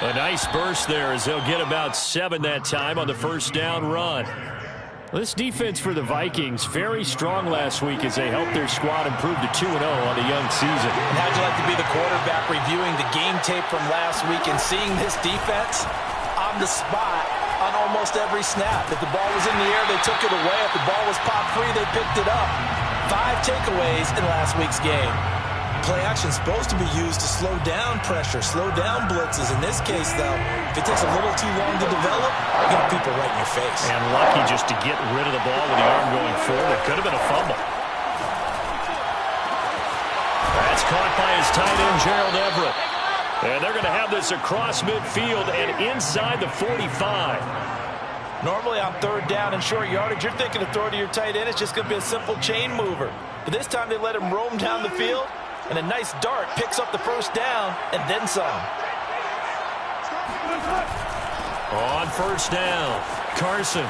A nice burst there as they'll get about 7 that time on the first down run. This defense for the Vikings, very strong last week as they helped their squad improve to 2-0 on the young season. And how'd you like to be the quarterback reviewing the game tape from last week and seeing this defense on the spot on almost every snap? If the ball was in the air, they took it away. If the ball was popped free, they picked it up. 5 takeaways in last week's game. Play action is supposed to be used to slow down pressure, slow down blitzes. In this case, though, if it takes a little too long to develop, you get people right in your face. And lucky just to get rid of the ball with the arm going forward. It could have been a fumble. That's caught by his tight end, Gerald Everett. And they're going to have this across midfield and inside the 45. Normally on third down and short yardage, you're thinking to throw to your tight end. It's just going to be a simple chain mover. But this time they let him roam down the field. And a nice dart picks up the first down and then some. On first down, Carson.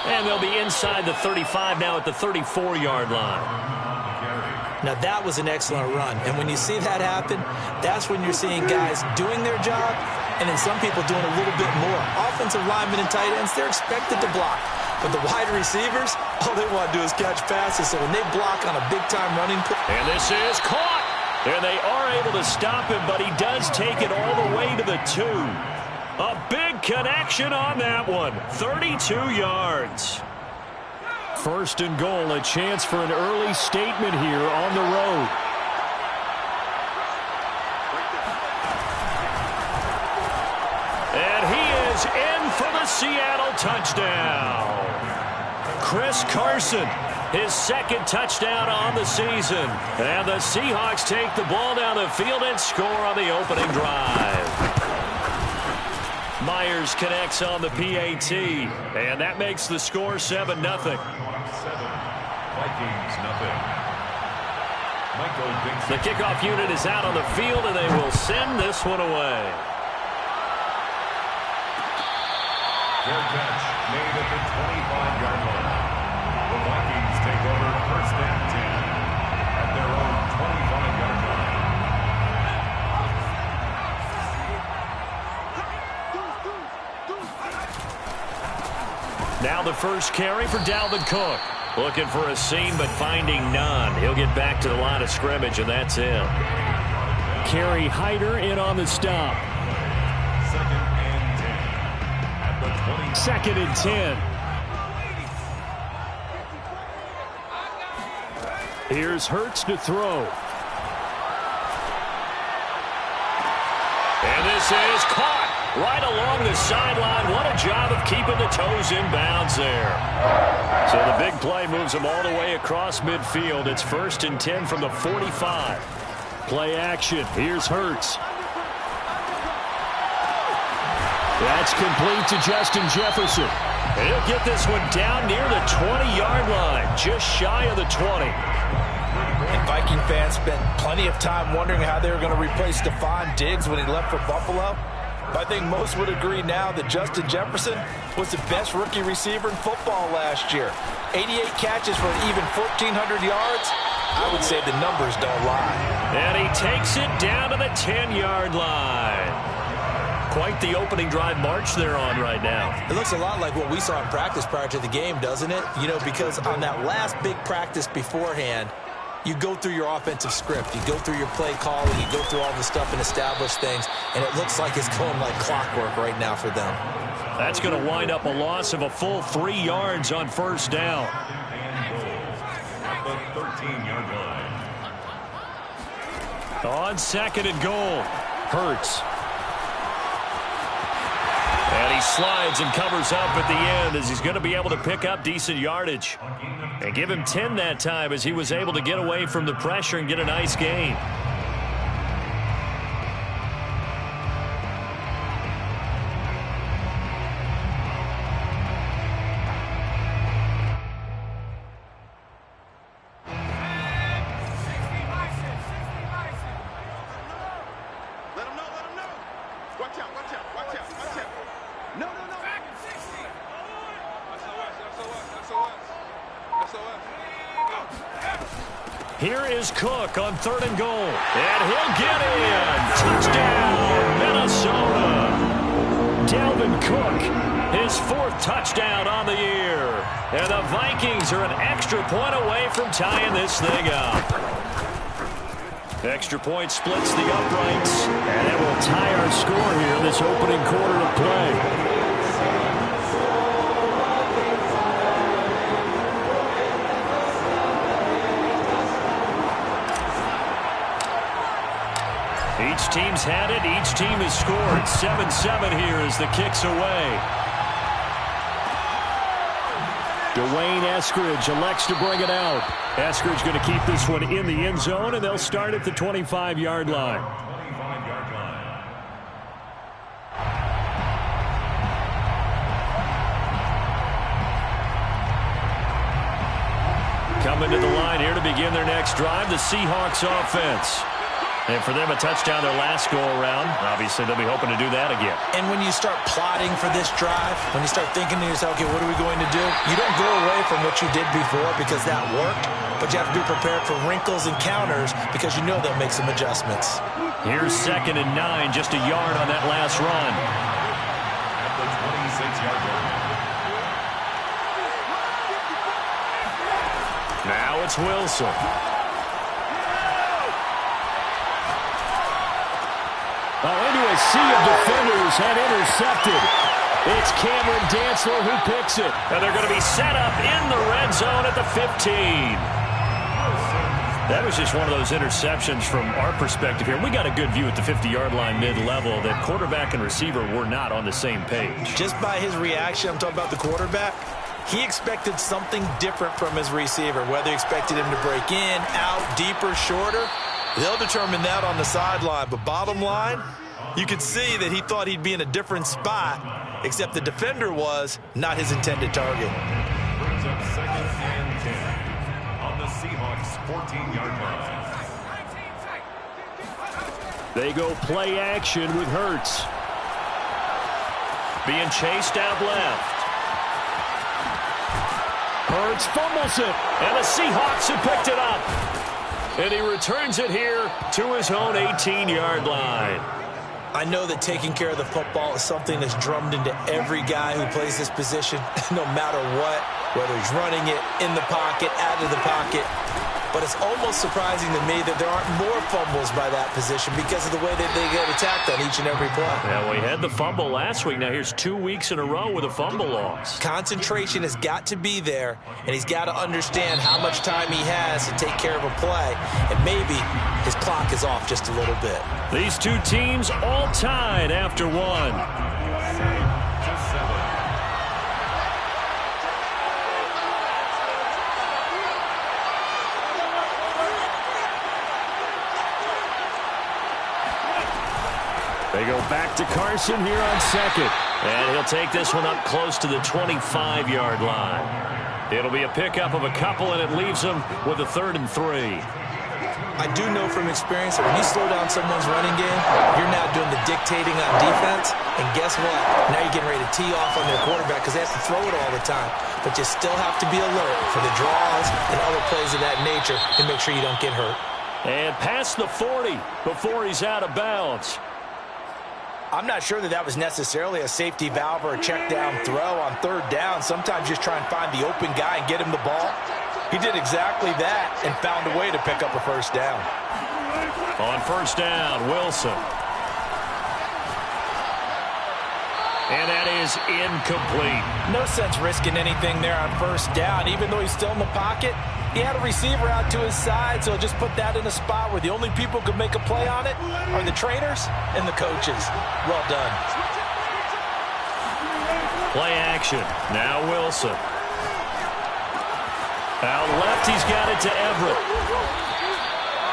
And they'll be inside the 35 now at the 34-yard line. Now that was an excellent run. And when you see that happen, that's when you're seeing guys doing their job and then some people doing a little bit more. Offensive linemen and tight ends, they're expected to block. But the wide receivers, all they want to do is catch passes. So when they block on a big-time running play. And this is caught. And they are able to stop him, but he does take it all the way to the 2. A big connection on that one. 32 yards. First and goal, a chance for an early statement here on the road. And he is in for the Seattle touchdown. Chris Carson, his second touchdown on the season. And the Seahawks take the ball down the field and score on the opening drive. Myers connects on the PAT, and that makes the score 7-0. Vikings, nothing. The kickoff unit is out on the field, and they will send this one away. Their catch made at the 25-yard line. The Vikings take over first and 10 at their own 25-yard line. Now the first carry for Dalvin Cook. Looking for a seam, but finding none. He'll get back to the line of scrimmage, and that's him. Kerry Hyder in on the stop. Second and 10. Here's Hurts to throw. And this is caught right along the sideline. What a job of keeping the toes in bounds there. So the big play moves them all the way across midfield. It's first and 10 from the 45. Play action. Here's Hurts. That's complete to Justin Jefferson. He'll get this one down near the 20-yard line, just shy of the 20. And Viking fans spent plenty of time wondering how they were going to replace Stephon Diggs when he left for Buffalo. But I think most would agree now that Justin Jefferson was the best rookie receiver in football last year. 88 catches for an even 1,400 yards. I would say the numbers don't lie. And he takes it down to the 10-yard line. Quite the opening drive march they're on right now. It looks a lot like what we saw in practice prior to the game, doesn't it? You know, because on that last big practice beforehand, you go through your offensive script. You go through your play calling. You go through all the stuff and establish things. And it looks like it's going like clockwork right now for them. That's going to wind up a loss of a full 3 yards on first down. At the 13-yard line. On second and goal, Hurts. And he slides and covers up at the end as he's going to be able to pick up decent yardage. And give him 10 that time as he was able to get away from the pressure and get a nice gain. Here is Cook on third and goal. And he'll get in. Touchdown, Minnesota. Minnesota. Dalvin Cook, his 4th touchdown on the year. And the Vikings are an extra point away from tying this thing up. Extra point splits the uprights, and it will tie our score here in this opening quarter of play. Each team's had it. Each team has scored. 7-7 here as the kick's away. Dwayne Eskridge elects to bring it out. Eskridge going to keep this one in the end zone, and they'll start at the 25-yard line. Coming to the line here to begin their next drive, the Seahawks offense. And for them, a touchdown their last go-around. Obviously, they'll be hoping to do that again. And when you start plotting for this drive, when you start thinking to yourself, okay, what are we going to do? You don't go away from what you did before because that worked, but you have to be prepared for wrinkles and counters because you know they'll make some adjustments. Here's 2nd and 9, just a yard on that last run. At the 26-yard line. Now it's Wilson. Into a sea of defenders and intercepted. It's Cameron Dantzler who picks it. And they're going to be set up in the red zone at the 15. That was just one of those interceptions from our perspective here. We got a good view at the 50-yard line mid-level that quarterback and receiver were not on the same page. Just by his reaction, I'm talking about the quarterback, he expected something different from his receiver, whether he expected him to break in, out, deeper, shorter. They'll determine that on the sideline. But bottom line, you could see that he thought he'd be in a different spot, except the defender was not his intended target. Brings up 2nd and 10 on the Seahawks' 14-yard line. They go play action with Hurts. Being chased out left. Hurts fumbles it, and the Seahawks have picked it up. And he returns it here to his own 18-yard line. I know that taking care of the football is something that's drummed into every guy who plays this position, no matter what, whether he's running it, in the pocket, out of the pocket. But it's almost surprising to me that there aren't more fumbles by that position because of the way that they get attacked on each and every play. Yeah, we had the fumble last week. Now here's 2 weeks in a row with a fumble loss. Concentration has got to be there, and he's got to understand how much time he has to take care of a play, and maybe his clock is off just a little bit. These two teams all tied after one. 7-7. They go back to Carson here on 2nd. And he'll take this one up close to the 25-yard line. It'll be a pickup of a couple, and it leaves them with a 3rd and 3. I do know from experience that when you slow down someone's running game, you're now doing the dictating on defense. And guess what? Now you're getting ready to tee off on their quarterback because they have to throw it all the time. But you still have to be alert for the draws and other plays of that nature to make sure you don't get hurt. And past the 40 before he's out of bounds. I'm not sure that that was necessarily a safety valve or a check down throw on 3rd down. Sometimes just try and find the open guy and get him the ball. He did exactly that and found a way to pick up a 1st down. On 1st down, Wilson. And that is incomplete. No sense risking anything there on 1st down. Even though he's still in the pocket, he had a receiver out to his side, so just put that in a spot where the only people who can make a play on it are the trainers and the coaches. Well done. Play action. Now Wilson. Out left, he's got it to Everett.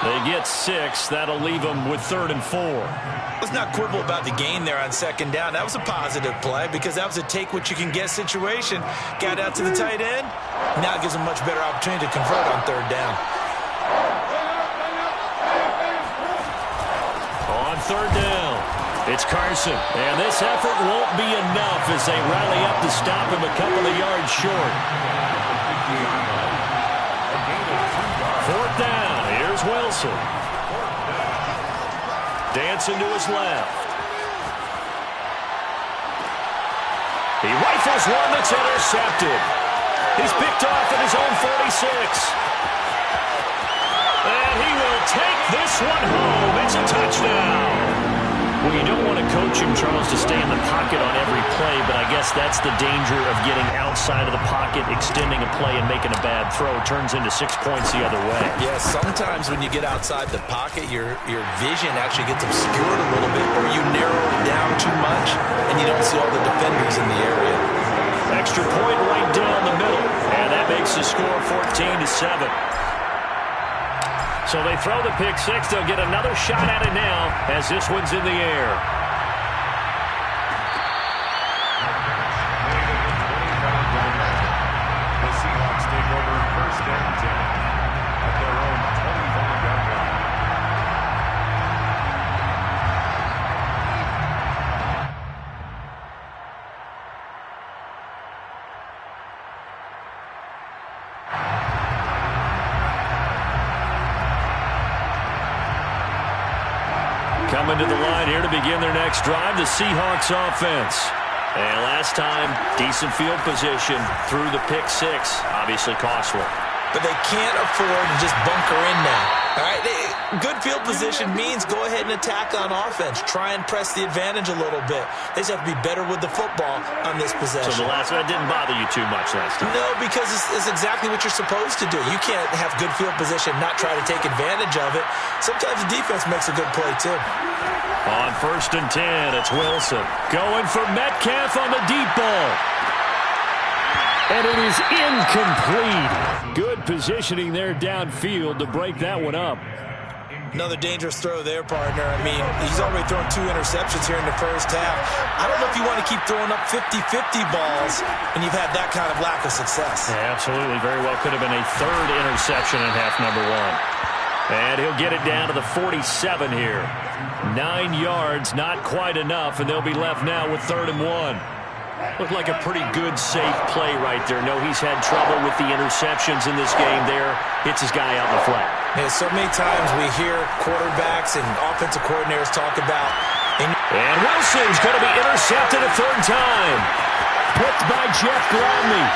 They get 6. That'll leave them with 3rd and 4. Let's not quibble about the gain there on 2nd down. That was a positive play because that was a take-what-you-can-get situation. Got out to the tight end. Now it gives them a much better opportunity to convert on 3rd down. On 3rd down, it's Carson. And this effort won't be enough as they rally up to stop him a couple of yards short. 4th down, here's Wilson. Dancing to his left. He rifles one that's intercepted. He's picked off at his own 46. And he will take this one home. It's a touchdown. Well, you don't want to coach him, Charles, to stay in the pocket on every play, but I guess that's the danger of getting outside of the pocket, extending a play, and making a bad throw. It turns into 6 points the other way. Yeah, sometimes when you get outside the pocket, your vision actually gets obscured a little bit, or you narrow it down too much, and you don't see all the defenders in the area. Extra point right down the middle, and that makes the score 14-7. So they throw the pick six. They'll get another shot at it now as this one's in the air. The Seahawks take over first and 10 at their own 25-yard line. Coming to the line here to begin their next drive, the Seahawks offense. And last time, decent field position through the pick six. Obviously costly. But they can't afford to just bunker in now. All right, good field position means go ahead and attack on offense. Try and press the advantage a little bit. They just have to be better with the football on this possession. So the last one didn't bother you too much last time? No, because it's exactly what you're supposed to do. You can't have good field position, not try to take advantage of it. Sometimes the defense makes a good play, too. On first and 10, it's Wilson. Going for Metcalf on the deep ball. And it is incomplete. Good positioning there downfield to break that one up. Another dangerous throw there, partner. I mean, he's already thrown 2 interceptions here in the first half. I don't know if you want to keep throwing up 50-50 balls when you've had that kind of lack of success. Yeah, absolutely. Very well could have been a third interception in half number 1. And he'll get it down to the 47 here. 9 yards, not quite enough, and they'll be left now with 3rd and 1. Looked like a pretty good, safe play right there. No, he's had trouble with the interceptions in this game there. Hits his guy out in the flat. Yeah, so many times we hear quarterbacks and offensive coordinators talk about... And Wilson's going to be intercepted a 3rd time. Picked by Jeff Gladney.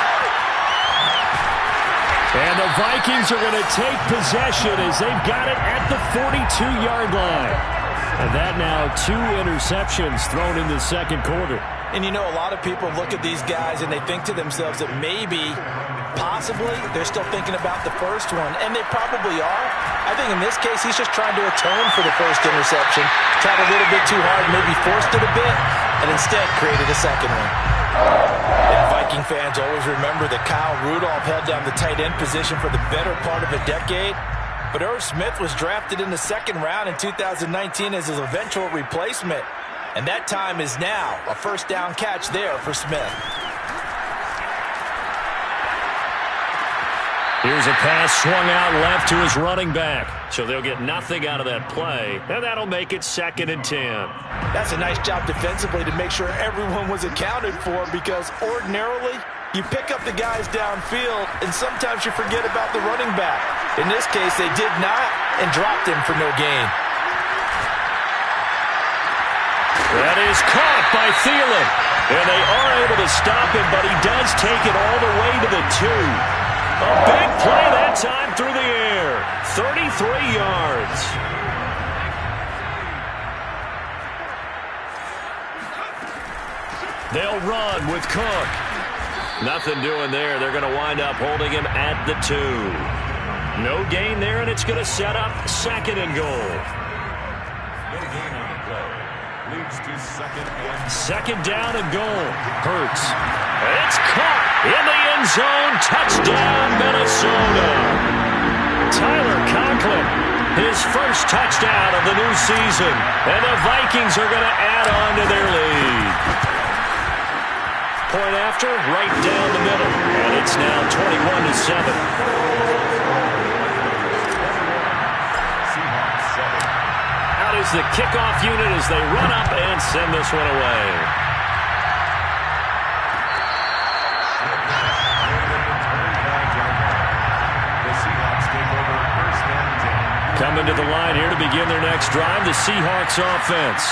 And the Vikings are going to take possession as they've got it at the 42-yard line. And that now 2 interceptions thrown in the second quarter. And you know, a lot of people look at these guys and they think to themselves that maybe, possibly, they're still thinking about the first one. And they probably are. I think in this case, he's just trying to atone for the first interception. Tried a little bit too hard, maybe forced it a bit, and instead created a second one. And Viking fans always remember that Kyle Rudolph held down the tight end position for the better part of a decade. But Irv Smith was drafted in the 2nd round in 2019 as his eventual replacement. And that time is now. A first down catch there for Smith. Here's a pass swung out left to his running back. So they'll get nothing out of that play. And that'll make it 2nd and 10. That's a nice job defensively to make sure everyone was accounted for, because ordinarily you pick up the guys downfield and sometimes you forget about the running back. In this case, they did not and dropped him for no gain. That is caught by Thielen. And they are able to stop him, but he does take it all the way to the 2. A big play that time through the air. 33 yards. They'll run with Cook. Nothing doing there. They're going to wind up holding him at the 2. No gain there, and it's going to set up 2nd and goal. No gain on the play. Leads to 2nd and... 2nd down and goal. Hurts. It's caught in the end zone. Touchdown, Minnesota. Tyler Conklin, his first touchdown of the new season. And the Vikings are going to add on to their lead. Point after, right down the middle. And it's now 21-7. Is the kickoff unit as they run up and send this one away. The Seahawks take over first and 10. Coming to the line here to begin their next drive, the Seahawks offense.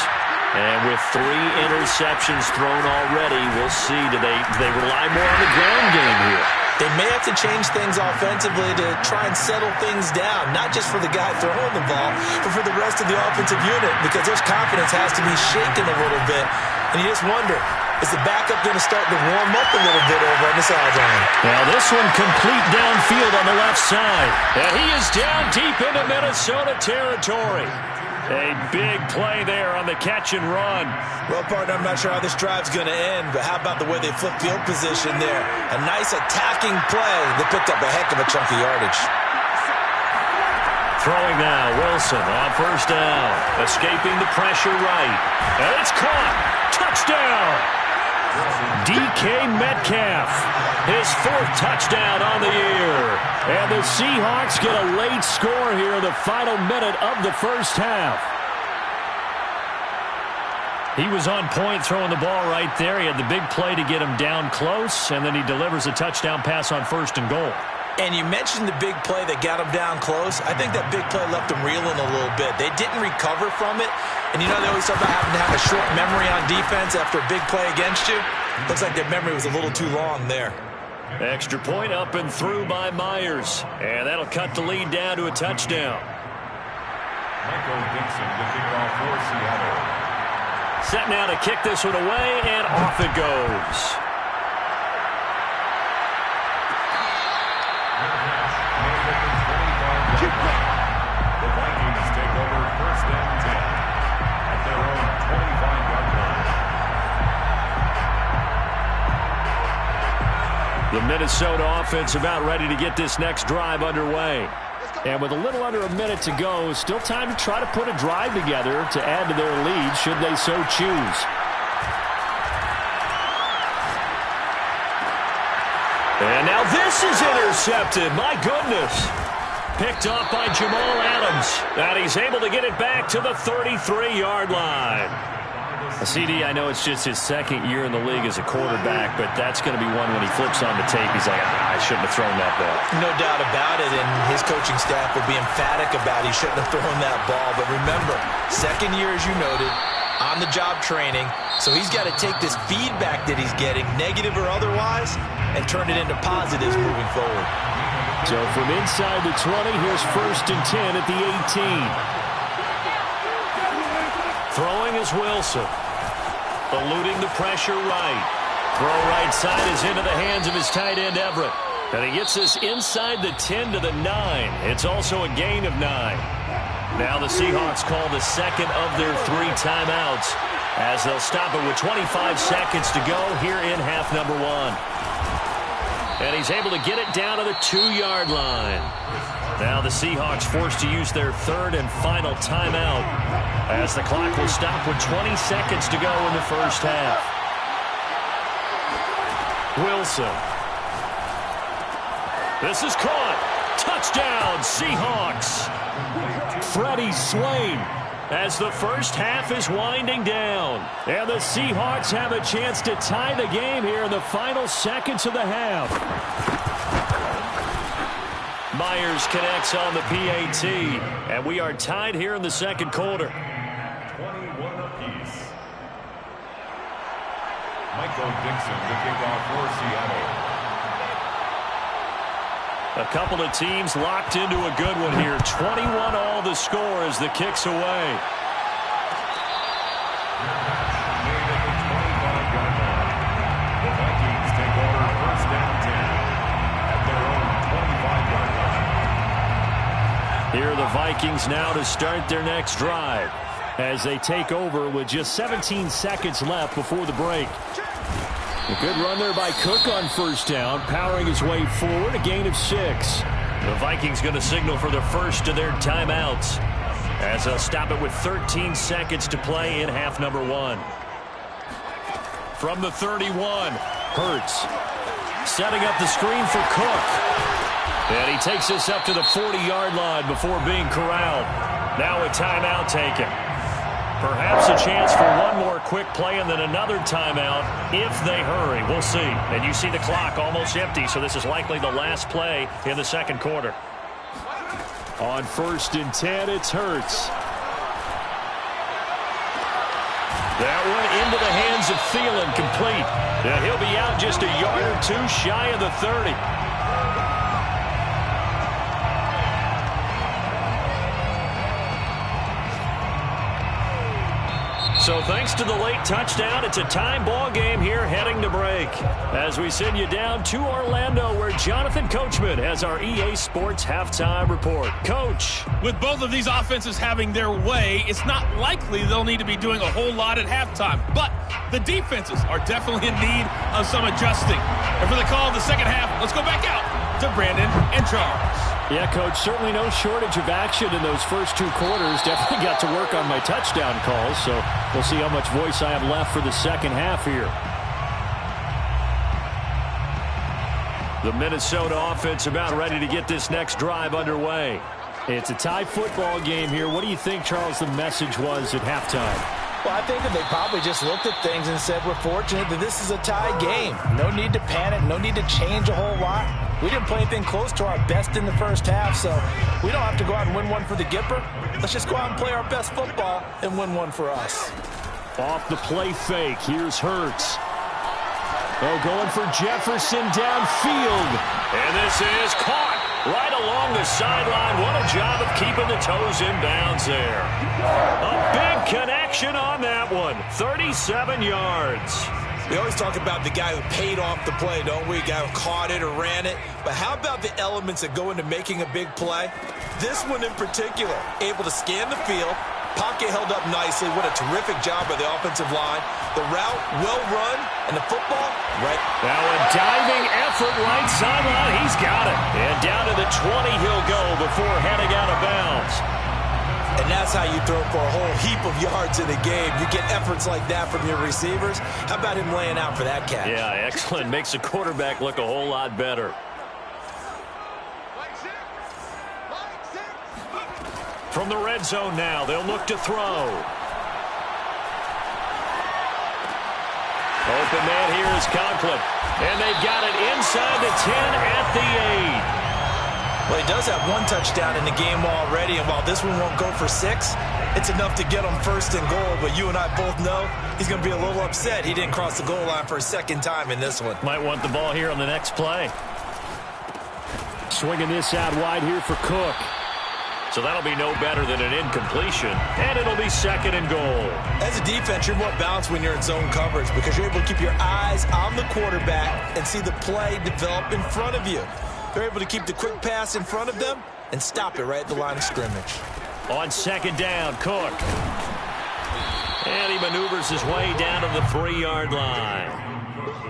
And with 3 interceptions thrown already, we'll see. Do they rely more on the ground game here? They may have to change things offensively to try and settle things down, not just for the guy throwing the ball, but for the rest of the offensive unit, because their confidence has to be shaken a little bit. And you just wonder, is the backup going to start to warm up a little bit over on the sideline? Now this one complete downfield on the left side. And he is down deep into Minnesota territory. A big play there on the catch and run. Well, partner, I'm not sure how this drive's going to end, but how about the way they flip field position there? A nice attacking play that picked up a heck of a chunk of yardage. Throwing now, Wilson on first down. Escaping the pressure right. And it's caught. Touchdown. DK Metcalf. His 4th touchdown on the year. And the Seahawks get a late score here in the final minute of the first half. He was on point throwing the ball right there. He had the big play to get him down close, and then he delivers a touchdown pass on 1st and goal. And you mentioned the big play that got him down close. I think that big play left him reeling a little bit. They didn't recover from it. And you know they always talk about having to have a short memory on defense after a big play against you. Looks like their memory was a little too long there. Extra point up and through by Myers. And that'll cut the lead down to a touchdown. Michael Dixon to kick off for Seattle. Set now to kick this one away, and off it goes. The Vikings take over 1st and 10 at their own 25-yard line. The Minnesota offense about ready to get this next drive underway. And with a little under a minute to go, still time to try to put a drive together to add to their lead should they so choose. And now this is intercepted. My goodness. Picked off by Jamal Adams. And he's able to get it back to the 33-yard line. CD, I know it's just his 2nd year in the league as a quarterback, but that's going to be one when he flips on the tape. He's like, I shouldn't have thrown that ball. No doubt about it, and his coaching staff will be emphatic about he shouldn't have thrown that ball. But remember, 2nd year, as you noted, on-the-job training, so he's got to take this feedback that he's getting, negative or otherwise, and turn it into positives moving forward. So from inside the 20, here's 1st and 10 at the 18. Throwing is Wilson. Eluding the pressure right. Throw right side is into the hands of his tight end, Everett. And he gets this inside the 10 to the 9. It's also a gain of 9. Now the Seahawks call the 2nd of their 3 timeouts as they'll stop it with 25 seconds to go here in half number 1. And he's able to get it down to the 2-yard line. Now the Seahawks forced to use their 3rd and final timeout as the clock will stop with 20 seconds to go in the first half. Wilson. This is caught. Touchdown, Seahawks. Freddie Swain as the first half is winding down. And the Seahawks have a chance to tie the game here in the final seconds of the half. Myers connects on the PAT, and we are tied here in the 2nd quarter. 21 apiece. Michael Dixon to kick off for Seattle. A couple of teams locked into a good one here. 21 all the score as the kick's away. Made at the 25-yard line. The Vikings take over 1st and 10 at their own 25-yard line. Here are the Vikings now to start their next drive as they take over with just 17 seconds left before the break. A good run there by Cook on first down, powering his way forward, a gain of 6. The Vikings going to signal for the first of their timeouts as they'll stop it with 13 seconds to play in half number 1. From the 31, Hurts setting up the screen for Cook. And he takes this up to the 40-yard line before being corralled. Now a timeout taken. Perhaps a chance for one more quick play and then another timeout if they hurry. We'll see. And you see the clock almost empty, so this is likely the last play in the 2nd quarter. On 1st and 10, it's Hurts. That one into the hands of Thielen, complete. Now he'll be out just a yard or two shy of the 30. So thanks to the late touchdown, it's a tie ball game here heading to break. As we send you down to Orlando, where Jonathan Coachman has our EA Sports halftime report. Coach. With both of these offenses having their way, it's not likely they'll need to be doing a whole lot at halftime. But the defenses are definitely in need of some adjusting. And for the call of the second half, let's go back out to Brandon and Charles. Yeah, Coach, certainly no shortage of action in those first two quarters. Definitely got to work on my touchdown calls, so we'll see how much voice I have left for the second half here. The Minnesota offense about ready to get this next drive underway. It's a tie football game here. What do you think, Charles, the message was at halftime? Well, I think that they probably just looked at things and said, we're fortunate that this is a tie game. No need to panic, no need to change a whole lot. We didn't play anything close to our best in the first half, so we don't have to go out and win one for the Gipper. Let's just go out and play our best football and win one for us. Off the play fake, here's Hurts. Oh, going for Jefferson downfield. And this is caught right along the sideline. What a job of keeping the toes in bounds there. A big connection on that one. 37 yards. We always talk about the guy who paid off the play, don't we? The guy who caught it or ran it. But how about the elements that go into making a big play? This one in particular, able to scan the field, pocket held up nicely. What a terrific job by the offensive line. The route, well run, and the football, right. Now a diving effort right sideline. He's got it. And down to the 20 he'll go before heading out of bounds. And that's how you throw for a whole heap of yards in a game. You get efforts like that from your receivers. How about him laying out for that catch? Yeah, excellent. Makes the quarterback look a whole lot better. From the red zone now, they'll look to throw. Open man here is Conklin. And they've got it inside the 10 at the 8. Well, he does have one touchdown in the game already, and while this one won't go for 6, it's enough to get him first and goal. But you and I both know he's going to be a little upset he didn't cross the goal line for a second time in this one. Might want the ball here on the next play. Swinging this out wide here for Cook. So that'll be no better than an incompletion, and it'll be second and goal. As a defense, you're more balanced when you're in zone coverage because you're able to keep your eyes on the quarterback and see the play develop in front of you. They're able to keep the quick pass in front of them and stop it right at the line of scrimmage. On second down, Cook. And he maneuvers his way down to the 3-yard line.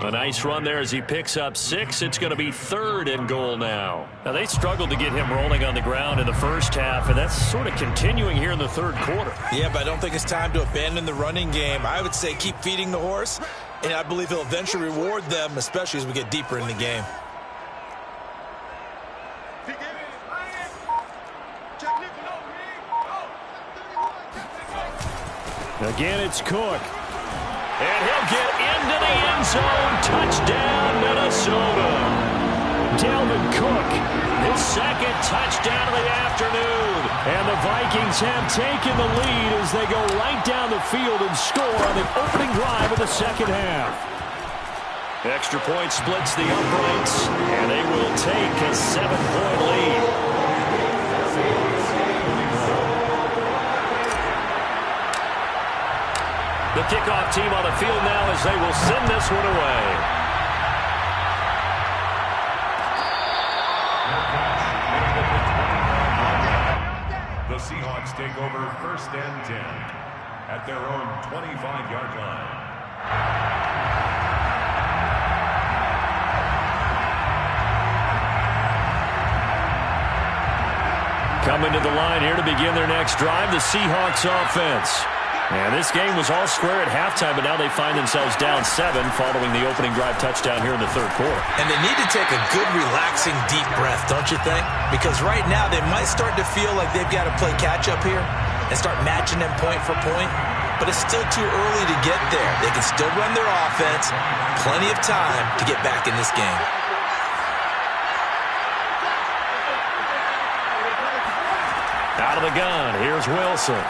A nice run there as he picks up 6. It's going to be third and goal now. Now, they struggled to get him rolling on the ground in the first half, and that's sort of continuing here in the third quarter. Yeah, but I don't think it's time to abandon the running game. I would say keep feeding the horse, and I believe he'll eventually reward them, especially as we get deeper in the game. Again, it's Cook. And he'll get into the end zone. Touchdown, Minnesota. Dalvin Cook, his second touchdown of the afternoon. And the Vikings have taken the lead as they go right down the field and score on the opening drive of the second half. Extra point splits the uprights, and they will take a 7-point lead. The kickoff team on the field now as they will send this one away. The Seahawks take over first and 10 at their own 25-yard line. Coming to the line here to begin their next drive, the Seahawks offense. And this game was all square at halftime, but now they find themselves down 7 following the opening drive touchdown here in the third quarter. And they need to take a good, relaxing, deep breath, don't you think? Because right now they might start to feel like they've got to play catch-up here and start matching them point for point. But it's still too early to get there. They can still run their offense. Plenty of time to get back in this game. Out of the gun, here's Wilson.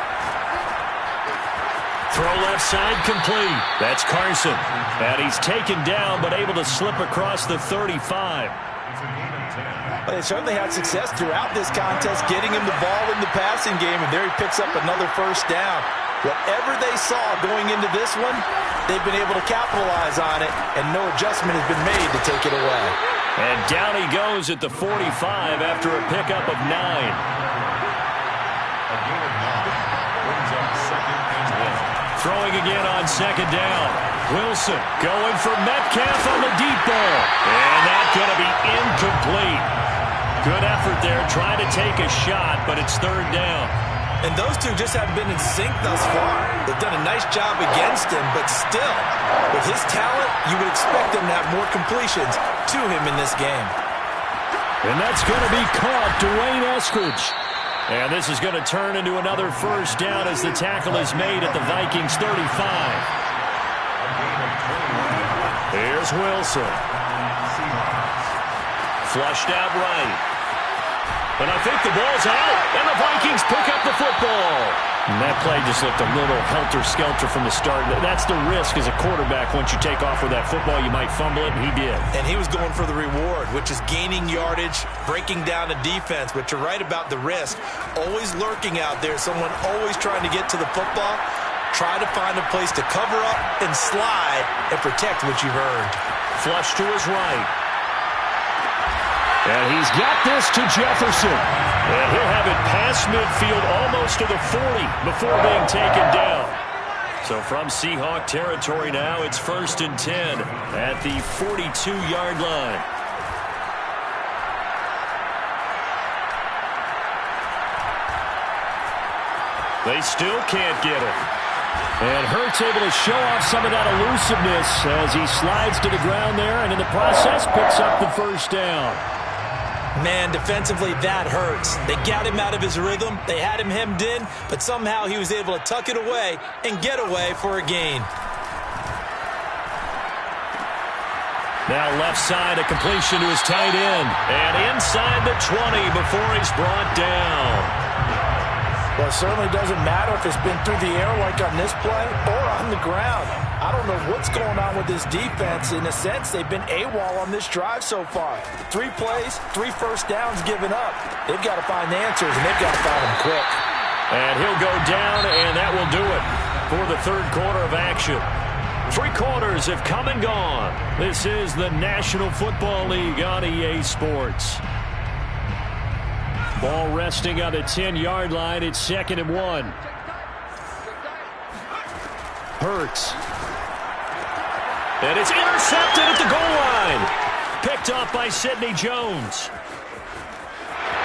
Throw left side complete. That's Carson. And he's taken down but able to slip across the 35. Well, they certainly had success throughout this contest getting him the ball in the passing game, and there he picks up another first down. Whatever they saw going into this one, they've been able to capitalize on it, and no adjustment has been made to take it away. And down he goes at the 45 after a pickup of 9. A gain of 9 brings up 2nd and 1. Throwing again on 2nd down. Wilson going for Metcalf on the deep ball. And that's going to be incomplete. Good effort there, trying to take a shot, but it's 3rd down. And those two just haven't been in sync thus far. They've done a nice job against him, but still, with his talent, you would expect him to have more completions to him in this game. And that's going to be caught, Dwayne Eskridge. And this is going to turn into another first down as the tackle is made at the Vikings 35. Here's Wilson. Flushed out right. And I think the ball's out, and the Vikings pick up the football. And that play just looked a little helter-skelter from the start. That's the risk as a quarterback. Once you take off with that football, you might fumble it, and he did. And he was going for the reward, which is gaining yardage, breaking down the defense. But you're right about the risk. Always lurking out there, someone always trying to get to the football. Try to find a place to cover up and slide and protect what you've earned. Flush to his right. And he's got this to Jefferson. And he'll have it past midfield almost to the 40 before being taken down. So from Seahawk territory now, it's 1st and 10 at the 42-yard line. They still can't get it. And Hurts able to show off some of that elusiveness as he slides to the ground there, and in the process picks up the first down. Man, defensively, that hurts. They got him out of his rhythm. They had him hemmed in, but somehow he was able to tuck it away and get away for a gain. Now left side, a completion to his tight end. And inside the 20 before he's brought down. Well, it certainly doesn't matter if it's been through the air like on this play or on the ground. I don't know what's going on with this defense. In a sense, they've been AWOL on this drive so far. 3 plays, 3 first downs given up. They've got to find answers, and they've got to find them quick. And he'll go down, and that will do it for the 3rd quarter of action. 3 quarters have come and gone. This is the National Football League on EA Sports. Ball resting on the 10-yard line. It's 2nd and 1. Hurts. And it's intercepted at the goal line. Picked off by Sidney Jones.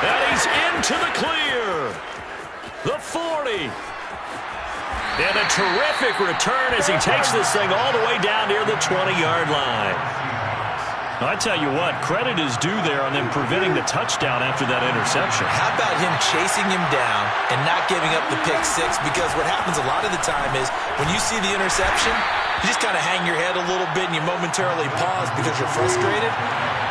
And he's into the clear. The 40. And a terrific return as he takes this thing all the way down near the 20-yard line. I tell you what, credit is due there on them preventing the touchdown after that interception. How about him chasing him down and not giving up the pick 6? Because what happens a lot of the time is when you see the interception, you just kind of hang your head a little bit and you momentarily pause because you're frustrated.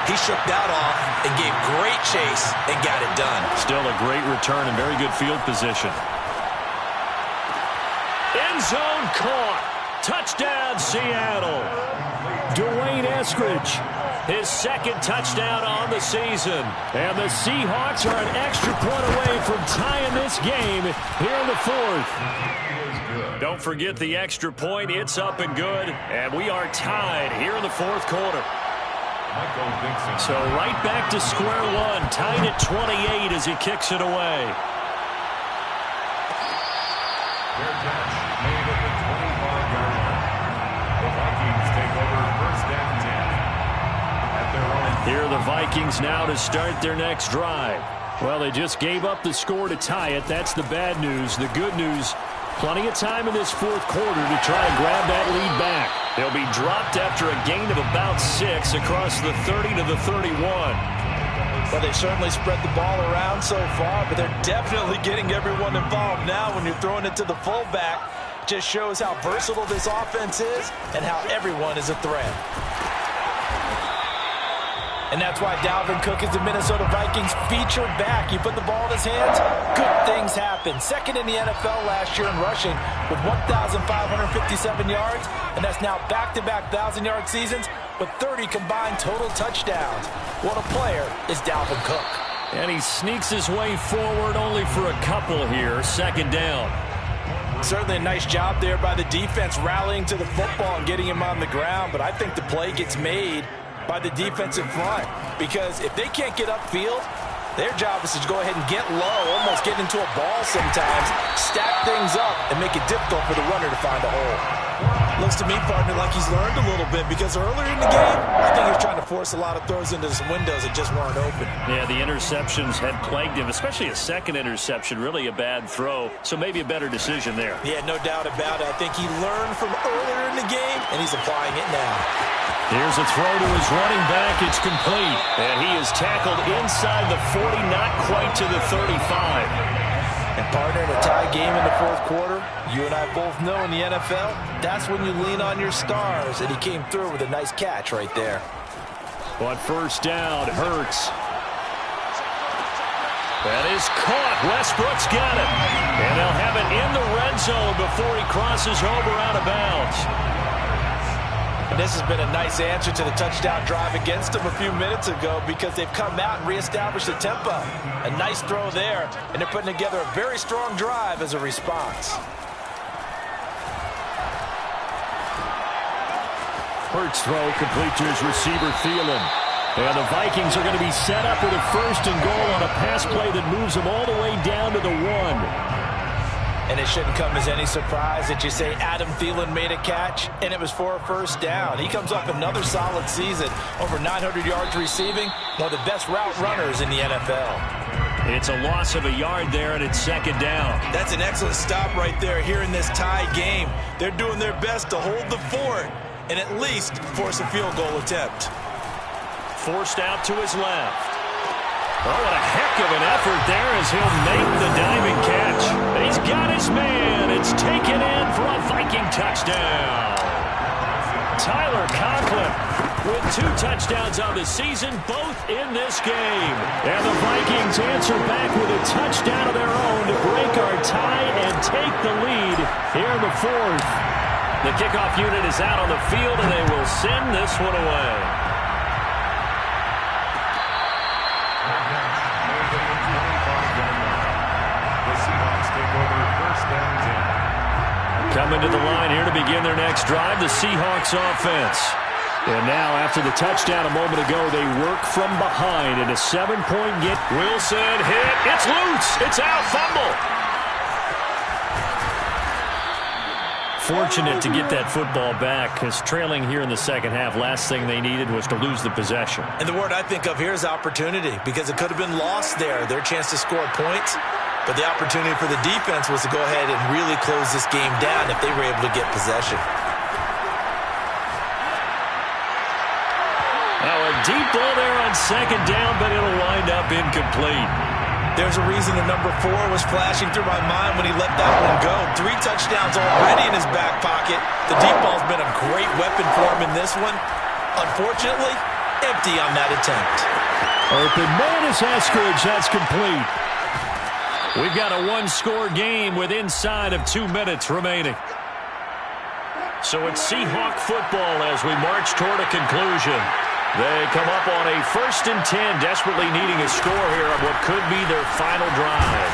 He shook that off and gave great chase and got it done. Still a great return and very good field position. End zone caught. Touchdown, Seattle. Dwayne Eskridge. His 2nd touchdown on the season. And the Seahawks are an extra point away from tying this game here in the 4th. Don't forget the extra point. It's up and good. And we are tied here in the 4th quarter. So right back to square one. Tied at 28 as he kicks it away. Their catch made at the 25-yard line. The Vikings take over 1st and 10. Here are the Vikings now to start their next drive. Well, they just gave up the score to tie it. That's the bad news. The good news, plenty of time in this 4th quarter to try and grab that lead back. They'll be dropped after a gain of about 6 across the 30 to the 31. Well, they certainly spread the ball around so far, but they're definitely getting everyone involved now when you're throwing it to the fullback. Just shows how versatile this offense is and how everyone is a threat. And that's why Dalvin Cook is the Minnesota Vikings featured back. You put the ball in his hands, good things happen. Second in the NFL last year in rushing with 1,557 yards, and that's now back-to-back 1,000-yard seasons with 30 combined total touchdowns. What a player is Dalvin Cook. And he sneaks his way forward only for a couple here. Second down. Certainly a nice job there by the defense rallying to the football and getting him on the ground, but I think the play gets made by the defensive front, because if they can't get upfield, their job is to go ahead and get low, almost get into a ball sometimes, stack things up, and make it difficult for the runner to find a hole. Looks to me, partner, like he's learned a little bit, because earlier in the game, I think he was trying to force a lot of throws into some windows that just weren't open. Yeah, the interceptions had plagued him, especially a second interception, really a bad throw, so maybe a better decision there. Yeah, no doubt about it. I think he learned from earlier in the game, and he's applying it now. Here's a throw to his running back. It's complete. And he is tackled inside the 40, not quite to the 35. And partner, in a tie game in the fourth quarter, you and I both know in the NFL, that's when you lean on your stars, and he came through with a nice catch right there. But first down, Hurts. That is caught. Westbrook's got it. And they'll have it in the red zone before he crosses over out of bounds. And this has been a nice answer to the touchdown drive against them a few minutes ago, because they've come out and reestablished the tempo. A nice throw there, and they're putting together a very strong drive as a response. Hurts throw complete to his receiver, Thielen. And the Vikings are going to be set up with a first and goal on a pass play that moves them all the way down to the 1. And it shouldn't come as any surprise that you say Adam Thielen made a catch, and it was for a first down. He comes off another solid season, over 900 yards receiving, one of the best route runners in the NFL. It's a loss of a yard there, and it's second down. That's an excellent stop right there here in this tie game. They're doing their best to hold the fort and at least force a field goal attempt. Forced out to his left. Oh, what a heck of an effort there as he'll make the diving catch. He's got his man. It's taken in for a Viking touchdown. Tyler Conklin with 2 touchdowns on the season, both in this game. And the Vikings answer back with a touchdown of their own to break our tie and take the lead here in the fourth. The kickoff unit is out on the field, and they will send this one away. Coming to the line here to begin their next drive, the Seahawks offense. And now, after the touchdown a moment ago, they work from behind in a 7-point get. Wilson hit. It's loose. It's out. Fumble. Fortunate to get that football back, because trailing here in the second half, last thing they needed was to lose the possession. And the word I think of here is opportunity, because it could have been lost there, their chance to score points. But the opportunity for the defense was to go ahead and really close this game down if they were able to get possession. Now a deep ball there on second down, but it'll wind up incomplete. There's a reason the number 4 was flashing through my mind when he let that one go. 3 touchdowns already in his back pocket. The deep ball's been a great weapon for him in this one. Unfortunately, empty on that attempt. Open man is Eskridge. That's complete. We've got a 1-score game with inside of 2 minutes remaining. So it's Seahawk football as we march toward a conclusion. They come up on a 1st and 10, desperately needing a score here on what could be their final drive.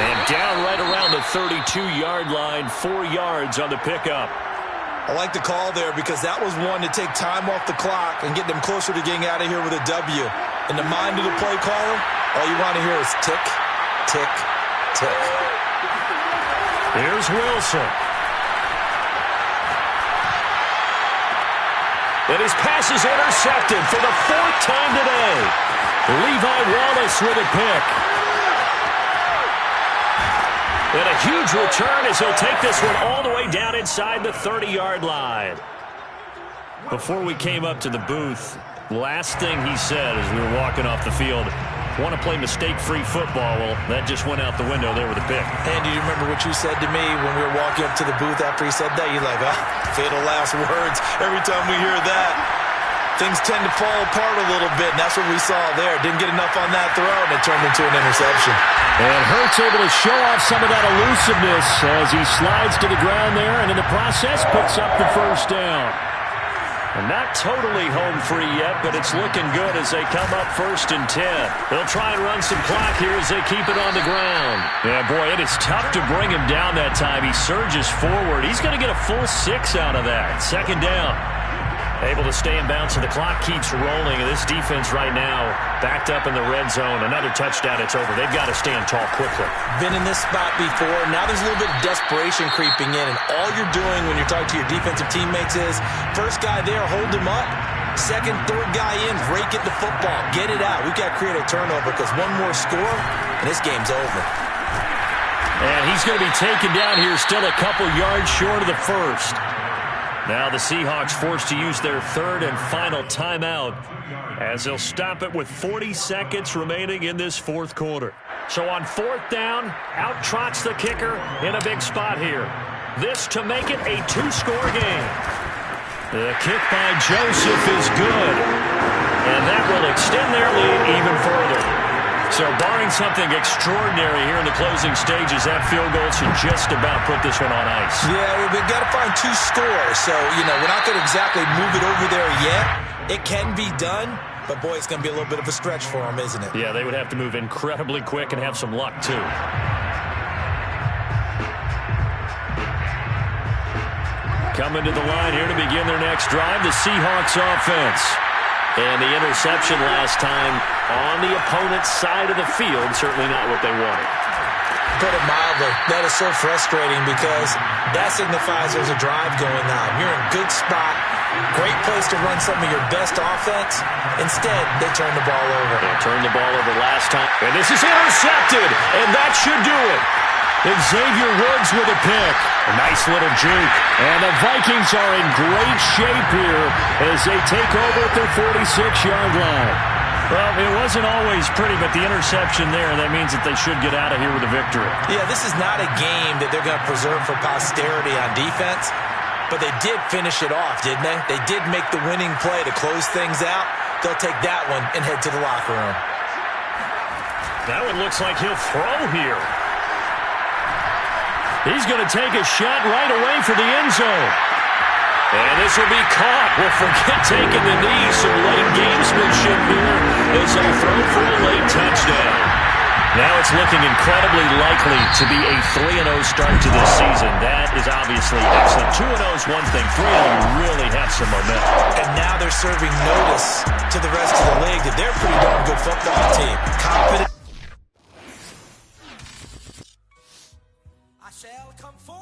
And down right around the 32-yard line, 4 yards on the pickup. I like the call there, because that was one to take time off the clock and get them closer to getting out of here with a W. In the mind of the play caller, all you want to hear is tick, tick, tick. Here's Wilson. And his pass is intercepted for the 4th time today. Levi Wallace with a pick. And a huge return as he'll take this one all the way down inside the 30-yard line. Before we came up to the booth, last thing he said as we were walking off the field, want to play mistake-free football. Well, that just went out the window there with a pick. And do you remember what you said to me when we were walking up to the booth after he said that? You're like, fatal last words every time we hear that. things tend to fall apart a little bit, and that's what we saw there. Didn't get enough on that throw, and it turned into an interception. And Hurts able to show off some of that elusiveness as he slides to the ground there, and in the process picks up the first down. And not totally home free yet, but it's looking good as they come up 1st and 10. They'll try and run some clock here as they keep it on the ground. Yeah, boy, it is tough to bring him down that time. He surges forward. He's going to get a full 6 out of that. 2nd down. Able to stay in bounds, and the clock keeps rolling. And this defense right now backed up in the red zone. Another touchdown, it's over. They've got to stand tall quickly. Been in this spot before. Now there's a little bit of desperation creeping in, and all you're doing when you're talking to your defensive teammates is first guy there, hold him up. Second, third guy in, break it to football. Get it out. We've got to create a turnover because one more score, and this game's over. And he's going to be taken down here still a couple yards short of the first. Now the Seahawks forced to use their 3rd and final timeout as they'll stop it with 40 seconds remaining in this 4th quarter. So on 4th down, out trots the kicker in a big spot here. This to make it a 2-score game. The kick by Joseph is good, and that will extend their lead even further. So barring something extraordinary here in the closing stages, that field goal should just about put this one on ice. Yeah, we've got to find 2 scores. So, we're not going to exactly move it over there yet. It can be done, but, boy, it's going to be a little bit of a stretch for them, isn't it? Yeah, they would have to move incredibly quick and have some luck, too. Coming to the line here to begin their next drive, the Seahawks offense. And the interception last time on the opponent's side of the field, certainly not what they wanted. Put it mildly, that is so frustrating because that signifies there's a drive going on. You're in a good spot, great place to run some of your best offense. Instead, they turn the ball over. They turned the ball over last time. And this is intercepted, and that should do it. Xavier Woods with a pick. A nice little juke. And the Vikings are in great shape here as they take over at their 46-yard line. Well, it wasn't always pretty, but the interception there, that means that they should get out of here with a victory. Yeah, this is not a game that they're going to preserve for posterity on defense, but they did finish it off, didn't they? They did make the winning play to close things out. They'll take that one and head to the locker room. That one looks like he'll throw here. He's going to take a shot right away for the end zone. And this will be caught. We'll forget taking the knee. Some late gamesmanship here as they'll throw for a late touchdown. Now it's looking incredibly likely to be a 3-0 start to this season. That is obviously excellent. 2-0 is one thing. 3-0, you really have some momentum. And now they're serving notice to the rest of the league that they're a pretty darn good football team. Confident.